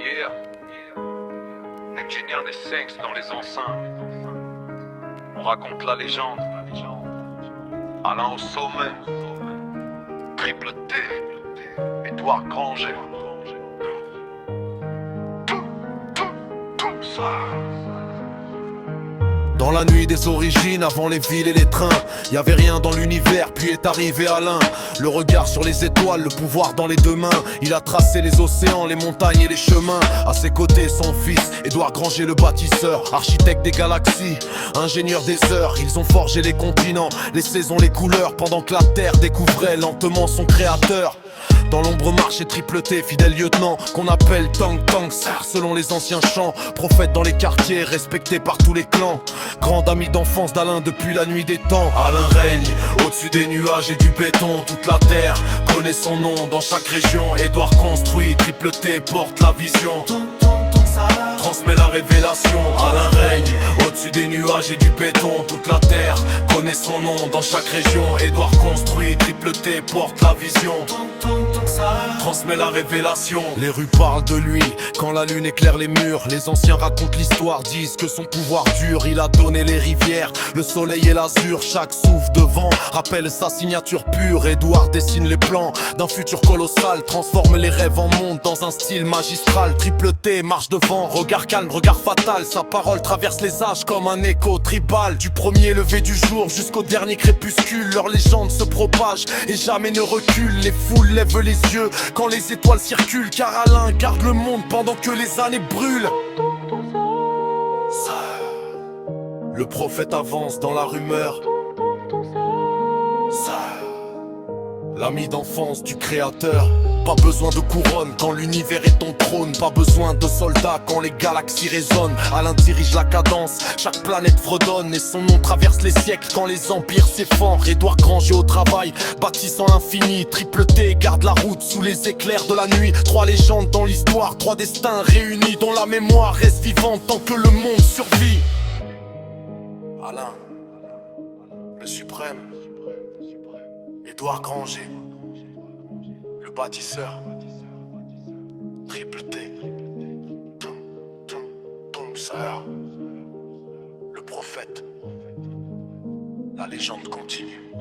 Yeah. Ingénieur des Saints dans les enceintes. On raconte la légende. Alain au sommet. Triple T. Édouard Granger. Tout ça. Dans la nuit des origines, avant les villes et les trains, y avait rien dans l'univers, puis est arrivé Alain. Le regard sur les étoiles, le pouvoir dans les deux mains. Il a tracé les océans, les montagnes et les chemins. À ses côtés son fils, Édouard Granger le bâtisseur, architecte des galaxies, ingénieur des heures. Ils ont forgé les continents, les saisons, les couleurs, pendant que la terre découvrait lentement son créateur. Dans l'ombre marchait Triple T, fidèle lieutenant qu'on appelle Tang Tang Sar selon les anciens chants. Prophète dans les quartiers, respecté par tous les clans. Grand ami d'enfance d'Alain depuis la nuit des temps. Alain règne au-dessus des nuages et du béton. Toute la terre connaît son nom dans chaque région. Édouard construit, Triple T porte la vision. Transmet la révélation. Alain règne au-dessus des nuages et du béton. Toute la terre connaît son nom dans chaque région. Édouard construit, Triple T porte la vision. Transmet la révélation. Les rues parlent de lui quand la lune éclaire les murs. Les anciens racontent l'histoire, disent que son pouvoir dure. Il a donné les rivières, le soleil et l'azur. Chaque souffle de vent rappelle sa signature pure. Édouard dessine les plans d'un futur colossal, transforme les rêves en monde dans un style magistral. Triple T marche devant, regard calme, regard fatal. Sa parole traverse les âges comme un écho tribal. Du premier lever du jour jusqu'au dernier crépuscule, leur légende se propage et jamais ne recule. Les foules lèvent les yeux quand les étoiles circulent, car Alain garde le monde pendant que les années brûlent. Le prophète avance dans la rumeur. L'ami d'enfance du créateur. Pas besoin de couronne quand l'univers est ton trône. Pas besoin de soldats quand les galaxies résonnent. Alain dirige la cadence, chaque planète fredonne. Et son nom traverse les siècles quand les empires s'effondrent. Édouard Granger au travail, bâtissant l'infini. Triple T garde la route sous les éclairs de la nuit. Trois légendes dans l'histoire, trois destins réunis, dont la mémoire reste vivante tant que le monde survit. Alain, le suprême, Édouard Granger, le bâtisseur, Triple T, Tom Sawyer, le prophète. La légende continue.